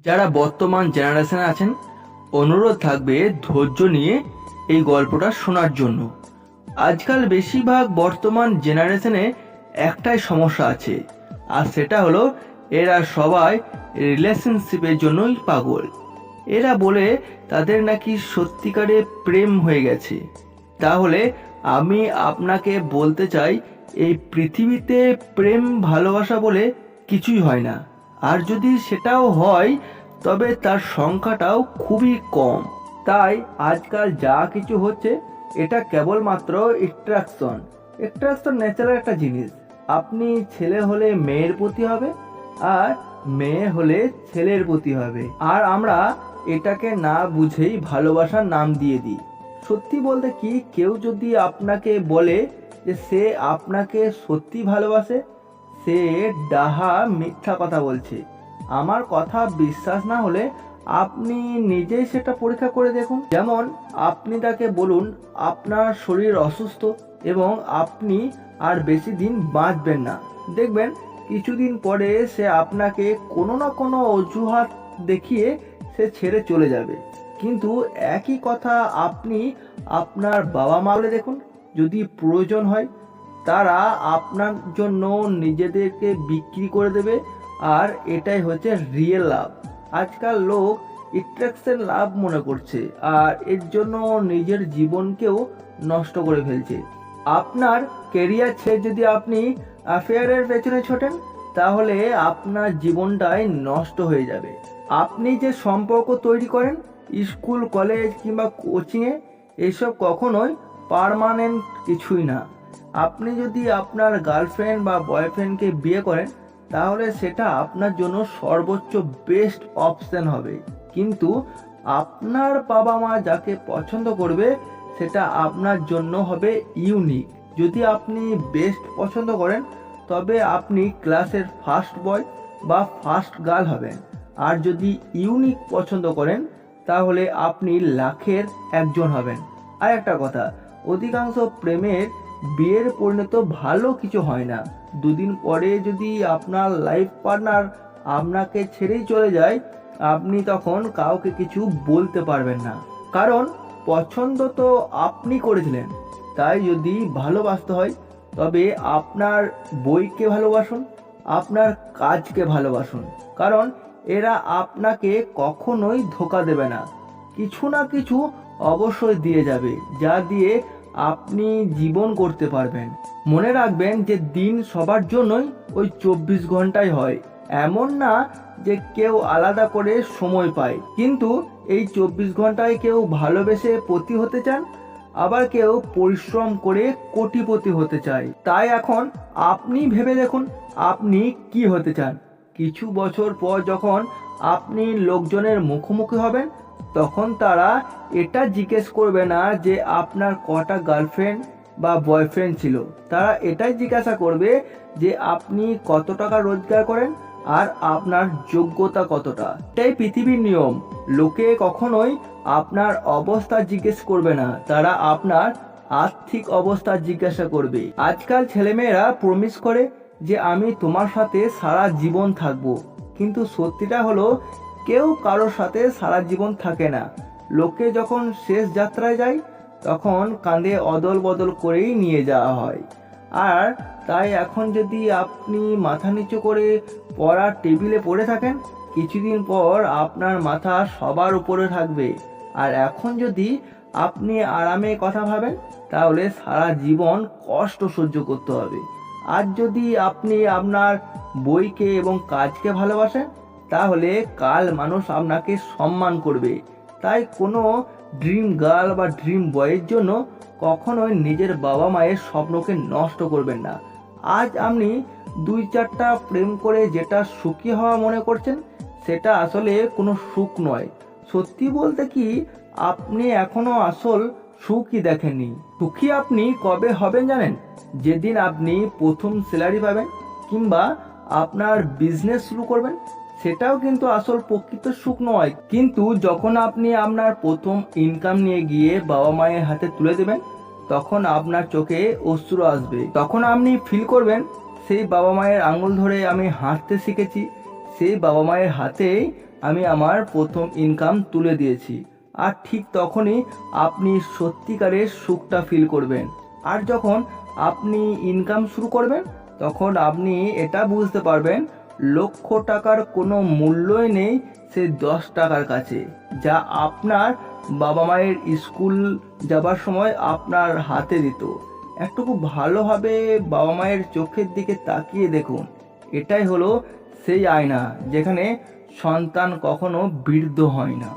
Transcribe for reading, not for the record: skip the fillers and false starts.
যারা বর্তমান জেনারেশনে আছেন, অনুরোধ থাকবে ধৈর্য নিয়ে এই গল্পটা শোনার জন্য। আজকাল বেশিরভাগ বর্তমান জেনারেশনে একটাই সমস্যা আছে, আর সেটা হলো এরা সবাই রিলেশনশিপের জন্যই পাগল। এরা বলে তাদের নাকি সত্যিকারে প্রেম হয়ে গেছে। তাহলে আমি আপনাকে বলতে চাই, এই পৃথিবীতে প্রেম ভালোবাসা বলে কিছুই হয় না। আর যদি সেটাও হয়, তবে তার সংখ্যাটাও খুবই কম। তাই আজকাল যা কিছু হচ্ছে, এটা কেবলমাত্র অ্যাট্রাকশন। অ্যাট্রাকশন ন্যাচারাল একটা জিনিস। আপনি ছেলে হলে মেয়ের প্রতি হবে, আর মেয়ে হলে ছেলের প্রতি হবে। আর আমরা এটাকে না বুঝেই ভালোবাসার নাম দিয়ে দিই। সত্যি বলতে কি, কেউ যদি আপনাকে বলে যে সে আপনাকে সত্যি ভালোবাসে, সে ডাহা মিথ্যা কথা বলছে। আমার কথা বিশ্বাস না হলে আপনি নিজেই সেটা পরীক্ষা করে দেখুন। যেমন আপনি তাকে বলুন আপনার শরীর অসুস্থ এবং আপনি আর বেশি দিন বাঁচবেন না। দেখবেন কিছুদিন পরে সে আপনাকে কোনো না কোনো অজুহাত দেখিয়ে সে ছেড়ে চলে যাবে। কিন্তু একই কথা আপনি আপনার বাবা মা বলে দেখুন, যদি প্রয়োজন হয় তারা আপনার জন্য নিজেদেরকে বিক্রি করে দেবে। আর এটাই হচ্ছে রিয়েল লাভ। আজকাল লোক অ্যাট্রাকশন লাভ মনে করছে, আর এর জন্য নিজের জীবনকেও নষ্ট করে ফেলছে। আপনার কেরিয়ার ছেড়ে যদি আপনি অ্যাফেয়ারের পেছনে ছোটেন, তাহলে আপনার জীবনটাই নষ্ট হয়ে যাবে। আপনি যে সম্পর্ক তৈরি করেন স্কুল, কলেজ কিংবা কোচিংয়ে, এসব কখনোই পার্মানেন্ট কিছুই না। আপনি যদি আপনার গার্লফ্রেন্ড বা বয়ফ্রেন্ডকে বিয়ে করেন, তাহলে সেটা আপনার জন্য সর্বোচ্চ বেস্ট অপশন হবে। কিন্তু আপনার বাবা মা যাকে পছন্দ করবে, সেটা আপনার জন্য হবে ইউনিক। যদি আপনি বেস্ট পছন্দ করেন, তবে আপনি ক্লাসের ফার্স্ট বয় বা ফার্স্ট গার্ল হবেন। আর যদি ইউনিক পছন্দ করেন, তাহলে আপনি লাখের একজন হবেন। আর একটা কথা, অধিকাংশ প্রেমের বিয়ের পরিণত ভালো কিছু হয় না। দুদিন পরে যদি আপনার লাইফ পার্টনার আপনাকে ছেড়েই চলে যায়, আপনি তখন কাউকে কিছু বলতে পারবেন না, কারণ পছন্দ তো আপনি করেছিলেন। তাই যদি ভালোবাসতে হয়, তবে আপনার বইকে ভালোবাসুন, আপনার কাজকে ভালোবাসুন, কারণ এরা আপনাকে কখনোই ধোঁকা দেবে না। কিছু না কিছু অবশ্যই দিয়ে যাবে, যা দিয়ে আপনি জীবন করতে পারবেন। মনে রাখবেন যে দিন সবার জন্যই ওই 24 ঘন্টাই হয়। এমন না যে কেউ আলাদা করে সময় পায়। কিন্তু এই 24 ঘন্টায় কেউ ভালোবেসে পতি হতে চান, আবার কেউ পরিশ্রম করে কোটিপতি হতে চায়। তাই এখন আপনি ভেবে দেখুন আপনি কি হতে চান। কিছু বছর পর যখন আপনি লোকজনের মুখোমুখি হবেন, তখন তারা এটা জিজ্ঞেস করবে না যে আপনার কটা গার্লফ্রেন্ড বা বয়ফ্রেন্ড ছিল। তারা এটাই জিজ্ঞাসা করবে যে আপনি কত টাকা রোজগার করেন আর আপনার যোগ্যতা কতটা। এটাই পৃথিবীর নিয়ম। লোকে কখনোই আপনার অবস্থা জিজ্ঞেস করবে না, তারা আপনার আর্থিক অবস্থা জিজ্ঞাসা করবে। আজকাল ছেলেমেয়েরা প্রমিস করে যে আমি তোমার সাথে সারা জীবন থাকবো, কিন্তু সত্যিটা হলো কেউ কারোর সাথে সারা জীবন থাকে না। লোকে যখন শেষ যাত্রায় যায়, তখন কাঁধে অদল বদল করেই নিয়ে যাওয়া হয়। আর তাই এখন যদি আপনি মাথা নিচু করে পড়ার টেবিলে পড়ে থাকেন, কিছুদিন পর আপনার মাথা সবার উপরে থাকবে। আর এখন যদি আপনি আরামে কথা ভাবেন, তাহলে সারা জীবন কষ্ট সহ্য করতে হবে। আর যদি আপনি আপনার বইকে এবং কাজকে ভালোবাসেন, তাহলে কাল মানুষ আপনাকে সম্মান করবে। তাই কোনো ড্রিম গার্ল বা ড্রিম বয়ের জন্য কখনোই নিজের বাবা মায়ের স্বপ্নকে নষ্ট করবেন না। আজ আপনি 2-4টা প্রেম করে যেটা সুখী হওয়া মনে করছেন, সেটা আসলে কোনো সুখ নয়। সত্যি বলতে কি, আপনি এখনো আসল সুখই দেখেননি। সুখী আপনি কবে হবেন জানেন? যেদিন আপনি প্রথম স্যালারি পাবেন কিংবা আপনার বিজনেস শুরু করবেন। সেটাও কিন্তু আসল প্রকৃত সুখ নয়। কিন্তু যখন আপনি আপনার প্রথম ইনকাম নিয়ে গিয়ে বাবা মায়ের হাতে তুলে দেবেন, তখন আপনার চোখে অশ্রু আসবে। তখন আপনি ফিল করবেন সেই বাবা মায়ের আঙুল ধরে আমি হাঁটতে শিখেছি, সেই বাবা মায়ের হাতেই আমি আমার প্রথম ইনকাম তুলে দিয়েছি। আর ঠিক তখনই আপনি সত্যিকারের সুখটা ফিল করবেন। আর যখন আপনি ইনকাম শুরু করবেন তখন আপনি এটা বুঝতে পারবেন লক্ষ টাকার কোনো মূল্যই নেই সেই 10 টাকার কাছে, যা আপনার বাবা মায়ের স্কুল যাবার সময় আপনার হাতে দিত। একটুকু ভালোভাবে বাবা মায়ের চোখের দিকে তাকিয়ে দেখুন, এটাই হলো সেই আয়না যেখানে সন্তান কখনো বৃদ্ধ হয় না।